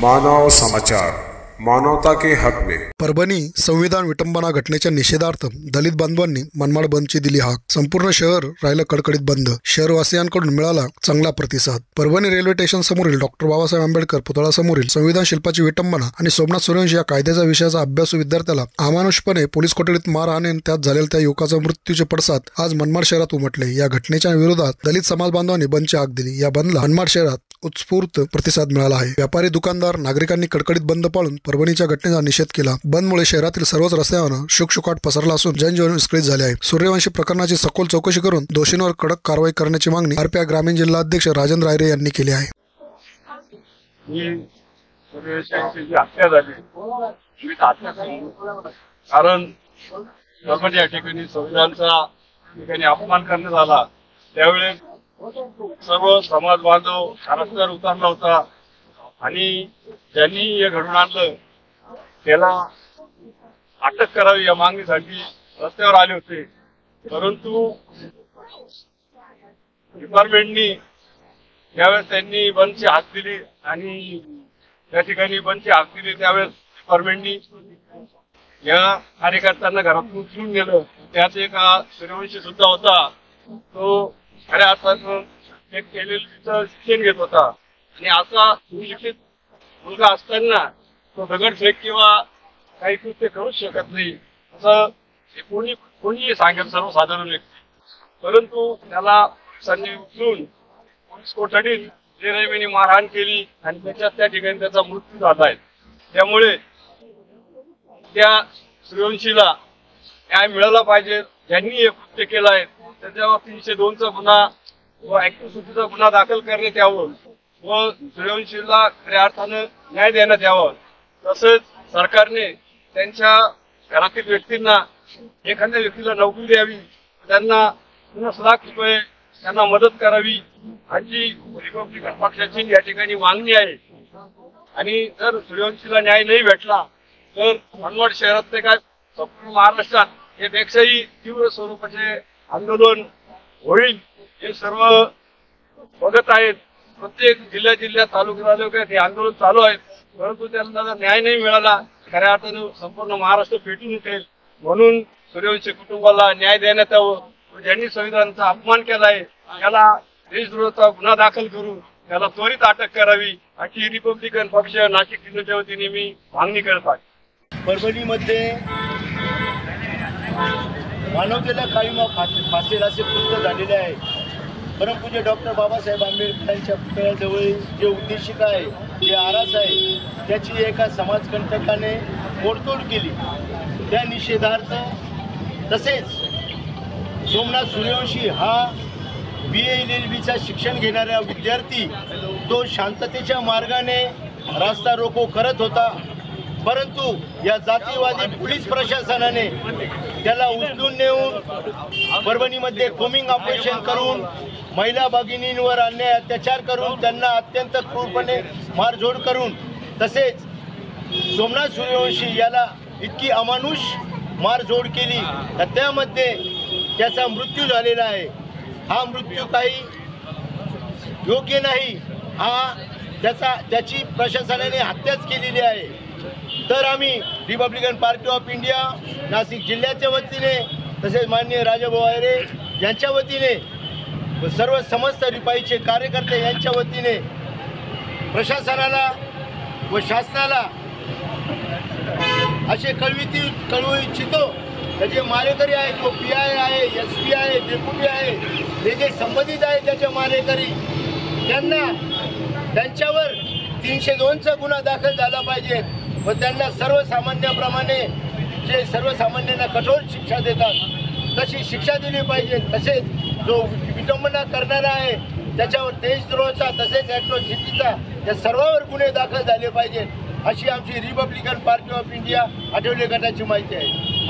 मानव समाचार, मानवता के हक में। परभणी संविधान विटंबना घटनेच्या निषेधार्थ दलित बांधवांनी मनमाड बंदची दिली हाक। संपूर्ण शहर राहिलं कडकडीत बंद। शहरवासियांकडून मिळाला चांगला प्रतिसाद। परभणी रेल्वे स्टेशन समोरील डॉक्टर बाबासाहेब आंबेडकर पुतळ्यासमोरील संविधान शिल्पाची विटंबना आणि सोमनाथ सूर्यवंशी या कायद्याच्या विषयाचा अभ्यासू विद्यार्थ्याला अमानुषपणे पोलीस कोठडीत मारहाण आणि त्यात झालेल्या त्या युवकाचा मृत्यूचे पडसाद आज मनमाड शहरात उमटले। या घटनेच्या विरोधात दलित समाज बांधवांनी बंदची हाक दिली। या बंदला मनमाड शहरात उत्स्फूर्त प्रतिसाद मिळाला आहे। व्यापारी, दुकानदार, नागरिकांनी कडकडीत बंद पाळून परभणीच्या घटनेचा निषेध केला। बंदमुळे शहरातील सर्वच रस्त्यांवर शुकशुकाट पसरला असून जनजीवन विस्कळीत झाले आहे। सूर्यवंशी प्रकरणाची सखोल चौकशी करून दोषींवर कडक कारवाई करण्याची मागणी आरपीआय ग्रामीण जिल्हा अध्यक्ष राजेंद्र आयरे यांनी केली आहे। कारण परभणी या ठिकाणी संविधानाचा अपमान करण्यात आला, त्यावेळेस सर्व समाज बांधव रस्त्यावर उतरला होता आणि ज्यांनी हे घडून आणलं त्याला अटक करावी या मागणीसाठी रस्त्यावर आले होते। परंतु डिपार्टमेंटनी त्यावेळेस त्यांनी बंदची हाक दिली आणि त्या ठिकाणी बंदची हाक दिली त्यावेळेस डिपार्टमेंटनी या कार्यकर्त्यांना घरातून उचलून गेलं। त्यात एक सूर्यवंशी सुद्धा होता, तो खऱ्या अर्थानं एक केलेलं शिक्षण घेत होता आणि असा सुशिक्षित मुलगा असताना तो दगडफेक किंवा काही कृत्य करूच शकत नाही असं कोणीही सांगेल सर्वसाधारण व्यक्ती। परंतु त्याला संधी उचलून पोलीस कोठडीत बेरहमीने मारहाण केली आणि त्याच्यात त्या ठिकाणी त्याचा मृत्यू झालाय। त्यामुळे त्या सूर्यवंशीला न्याय मिळाला पाहिजे। ज्यांनी हे कृत्य केलं आहे त्याच्यावर 302चा गुन्हा व ऍक्टिव्ह सूचीचा गुन्हा दाखल करण्यात यावं व सूर्यवंशीला खऱ्या अर्थानं न्याय देण्यात यावा। तसेच सरकारने त्यांच्या घरातील व्यक्तींना एखाद्या व्यक्तीला नोकरी द्यावी, त्यांना 50 लाख रुपये त्यांना मदत करावी अशी रिपब्लिकन पक्षाची या ठिकाणी मागणी आहे। आणि जर सूर्यवंशीला न्याय नाही भेटला तर मनमाड शहरात ते काय संपूर्ण महाराष्ट्रात यापेक्षाही तीव्र स्वरूपाचे आंदोलन होईल हे सर्व बघत आहेत। प्रत्येक जिल्ह्यात तालुक्यात हे आंदोलन चालू आहे। परंतु त्यांना जर न्याय नाही मिळाला खऱ्या अर्थानं संपूर्ण महाराष्ट्र पेटून उठेल। म्हणून सूर्यवंशी कुटुंबाला न्याय देण्यात यावं। ज्यांनी संविधानाचा अपमान केलाय त्याला देशद्रोहाचा गुन्हा दाखल करून त्याला त्वरित अटक करावी अशी रिपब्लिकन पक्ष नाशिक जिल्ह्याच्या वतीने मी मागणी करत आहे। परभणीमध्ये मानवतेला काळीमा फासेल असे कृत्य झालेले आहे। परमपूज्य डॉक्टर बाबासाहेब आंबेडकरांच्या पुतळ्याजवळ जे उद्देशिका आहे, जे आरास आहे, त्याची एका समाजकंटकाने मोडतोड केली। त्या निषेधार्थ तसेच सोमनाथ सूर्यवंशी हा BA LLBचा शिक्षण घेणारा विद्यार्थी तो शांततेच्या मार्गाने रास्ता रोको करत होता, परंतु या जातीवादी पोलीस प्रशासनाने त्याला उचलून नेऊन परभणीमध्ये कोमिंग ऑपरेशन करून महिला भगिनींवर अन्याय अत्याचार करून त्यांना अत्यंत क्रूरपणे मारझोड करून तसेच सोमनाथ सूर्यवंशी याला इतकी अमानुष मारझोड केली तर त्यामध्ये त्याचा मृत्यू झालेला आहे। हा मृत्यू काही योग्य नाही, त्याची प्रशासनाने हत्याच केलेली आहे। तर आम्ही Republican party of India Nashik जिल्ह्याच्या वतीने तसेच माननीय राजाभाऊ आयरे यांच्या वतीने व सर्व समस्त रिपाईचे कार्यकर्ते यांच्या वतीने प्रशासनाला व शासनाला असे कळवू इच्छितो की जे मारेकरी आहेत, तो PI आहे, SP आहे, डेप्युटी आहे, हे जे संबंधित आहे त्याचे मारेकरी त्यांच्यावर 302चा गुन्हा दाखल झाला पाहिजे व त्यांना सर्वसामान्याप्रमाणे जे सर्वसामान्यांना कठोर शिक्षा देतात तशी शिक्षा दिली पाहिजे। तसेच जो विटंबना करणारा आहे त्याच्यावर देशद्रोहाचा तसेच ॲट्रॉसिटीचा या सर्वांवर गुन्हे दाखल झाले पाहिजे अशी आमची Republican party of India Athawale गटाची माहिती आहे।